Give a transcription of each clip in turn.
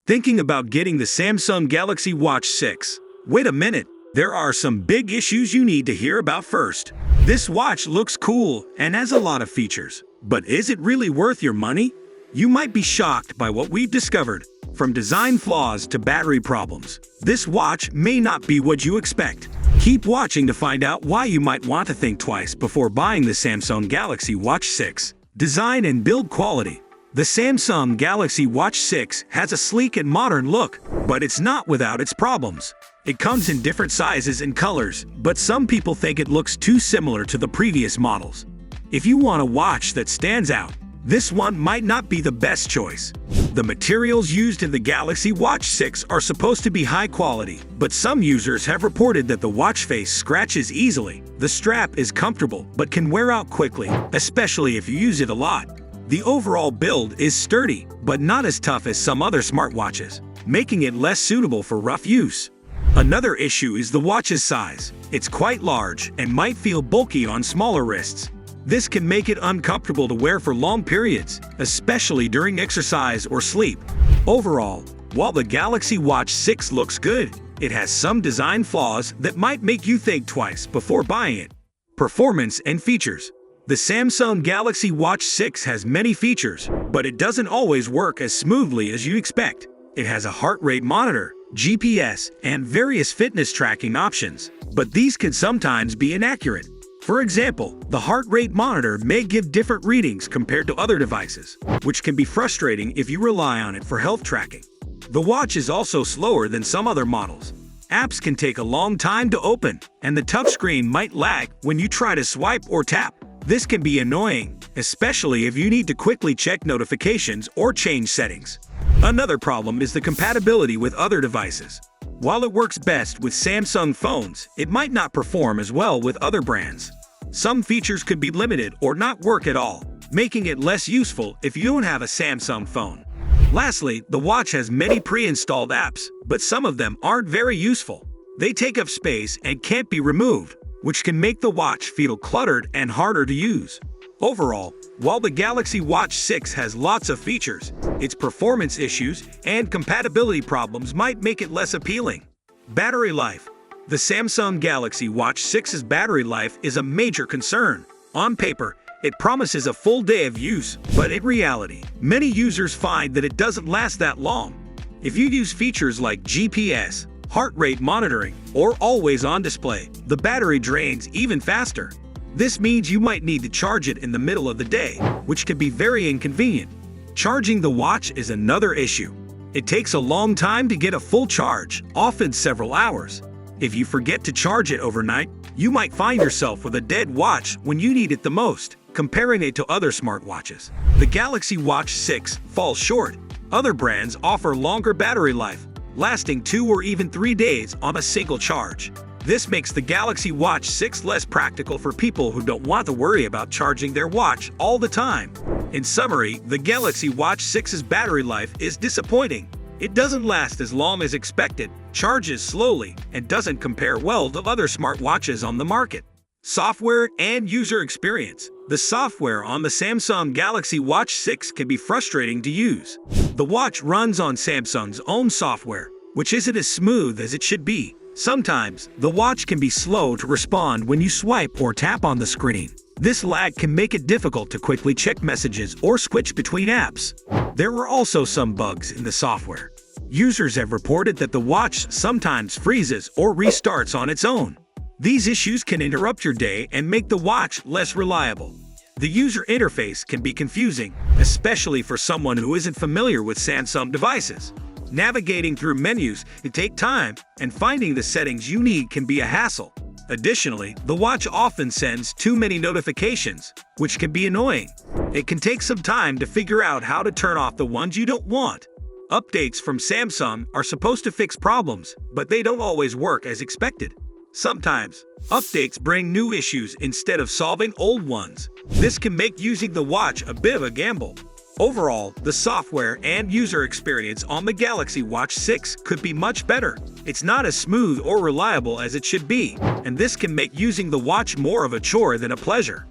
Thinking about getting the Samsung Galaxy Watch 6? Wait a minute, there are some big issues you need to hear about first. This watch looks cool and has a lot of features, but is it really worth your money? You might be shocked by what we've discovered. From design flaws to battery problems, this watch may not be what you expect. Keep watching to find out why you might want to think twice before buying the Samsung Galaxy Watch 6. Design and build quality. The Samsung Galaxy Watch 6 has a sleek and modern look, but it's not without its problems. It comes in different sizes and colors, but some people think it looks too similar to the previous models. If you want a watch that stands out, this one might not be the best choice. The materials used in the Galaxy Watch 6 are supposed to be high quality, but some users have reported that the watch face scratches easily. The strap is comfortable but can wear out quickly, especially if you use it a lot. The overall build is sturdy, but not as tough as some other smartwatches, making it less suitable for rough use. Another issue is the watch's size. It's quite large and might feel bulky on smaller wrists. This can make it uncomfortable to wear for long periods, especially during exercise or sleep. Overall, while the Galaxy Watch 6 looks good, it has some design flaws that might make you think twice before buying it. Performance and features. The Samsung Galaxy Watch 6 has many features, but it doesn't always work as smoothly as you expect. It has a heart rate monitor, GPS, and various fitness tracking options, but these can sometimes be inaccurate. For example, the heart rate monitor may give different readings compared to other devices, which can be frustrating if you rely on it for health tracking. The watch is also slower than some other models. Apps can take a long time to open, and the touchscreen might lag when you try to swipe or tap. This can be annoying, especially if you need to quickly check notifications or change settings. Another problem is the compatibility with other devices. While it works best with Samsung phones, it might not perform as well with other brands. Some features could be limited or not work at all, making it less useful if you don't have a Samsung phone. Lastly, the watch has many pre-installed apps, but some of them aren't very useful. They take up space and can't be removed, which can make the watch feel cluttered and harder to use. Overall, while the Galaxy Watch 6 has lots of features, its performance issues and compatibility problems might make it less appealing. Battery life. The Samsung Galaxy Watch 6's battery life is a major concern. On paper, it promises a full day of use, but in reality, many users find that it doesn't last that long. If you use features like GPS, heart rate monitoring, or always-on display, the battery drains even faster. This means you might need to charge it in the middle of the day, which can be very inconvenient. Charging the watch is another issue. It takes a long time to get a full charge, often several hours. If you forget to charge it overnight, you might find yourself with a dead watch when you need it the most, comparing it to other smartwatches. The Galaxy Watch 6 falls short. Other brands offer longer battery life, lasting 2 or even 3 days on a single charge. This makes the Galaxy Watch 6 less practical for people who don't want to worry about charging their watch all the time. In summary, the Galaxy Watch 6's battery life is disappointing. It doesn't last as long as expected, charges slowly, and doesn't compare well to other smartwatches on the market. Software and user experience. The software on the Samsung Galaxy Watch 6 can be frustrating to use. The watch runs on Samsung's own software, which isn't as smooth as it should be. Sometimes, the watch can be slow to respond when you swipe or tap on the screen. This lag can make it difficult to quickly check messages or switch between apps. There are also some bugs in the software. Users have reported that the watch sometimes freezes or restarts on its own. These issues can interrupt your day and make the watch less reliable. The user interface can be confusing, especially for someone who isn't familiar with Samsung devices. Navigating through menus can take time, and finding the settings you need can be a hassle. Additionally, the watch often sends too many notifications, which can be annoying. It can take some time to figure out how to turn off the ones you don't want. Updates from Samsung are supposed to fix problems, but they don't always work as expected. Sometimes, updates bring new issues instead of solving old ones. This can make using the watch a bit of a gamble. Overall, the software and user experience on the Galaxy Watch 6 could be much better. It's not as smooth or reliable as it should be, and this can make using the watch more of a chore than a pleasure.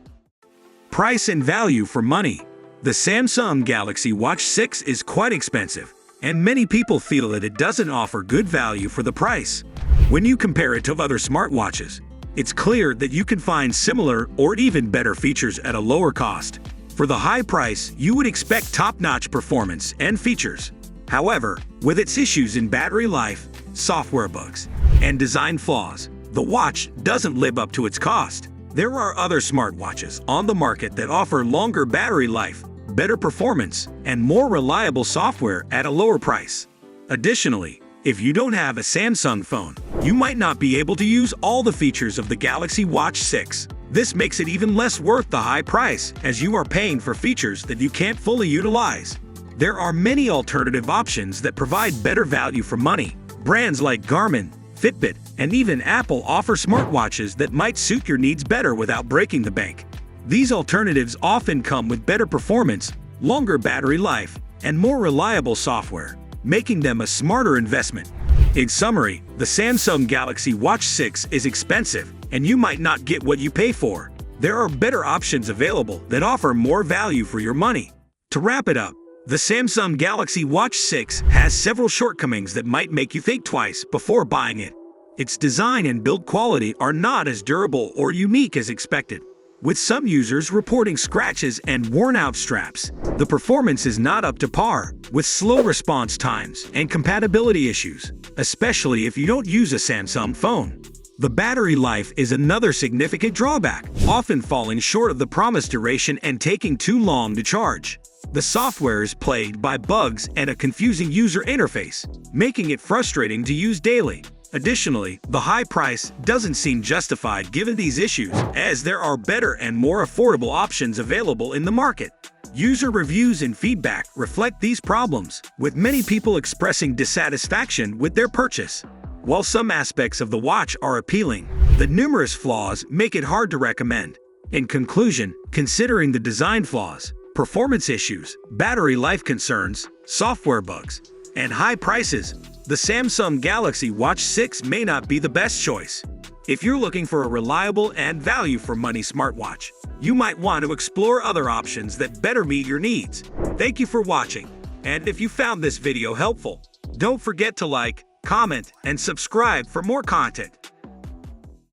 Price and value for money. The Samsung Galaxy Watch 6 is quite expensive. and many people feel that it doesn't offer good value for the price. When you compare it to other smartwatches, it's clear that you can find similar or even better features at a lower cost. For the high price, you would expect top-notch performance and features. However, with its issues in battery life, software bugs, and design flaws, the watch doesn't live up to its cost. There are other smartwatches on the market that offer longer battery life, better performance, and more reliable software at a lower price. Additionally, if you don't have a Samsung phone, you might not be able to use all the features of the Galaxy Watch 6. This makes it even less worth the high price, as you are paying for features that you can't fully utilize. There are many alternative options that provide better value for money. Brands like Garmin, Fitbit, and even Apple offer smartwatches that might suit your needs better without breaking the bank. These alternatives often come with better performance, longer battery life, and more reliable software, making them a smarter investment. In summary, the Samsung Galaxy Watch 6 is expensive, and you might not get what you pay for. There are better options available that offer more value for your money. To wrap it up, the Samsung Galaxy Watch 6 has several shortcomings that might make you think twice before buying it. Its design and build quality are not as durable or unique as expected, with some users reporting scratches and worn-out straps. The performance is not up to par, with slow response times and compatibility issues, especially if you don't use a Samsung phone. The battery life is another significant drawback, often falling short of the promised duration and taking too long to charge. The software is plagued by bugs and a confusing user interface, making it frustrating to use daily. Additionally, the high price doesn't seem justified given these issues, as there are better and more affordable options available in the market. User reviews and feedback reflect these problems, with many people expressing dissatisfaction with their purchase. While some aspects of the watch are appealing, the numerous flaws make it hard to recommend. In conclusion, considering the design flaws, performance issues, battery life concerns, software bugs, and high prices, the Samsung Galaxy Watch 6 may not be the best choice. If you're looking for a reliable and value-for-money smartwatch, you might want to explore other options that better meet your needs. Thank you for watching, and if you found this video helpful, don't forget to like, comment, and subscribe for more content.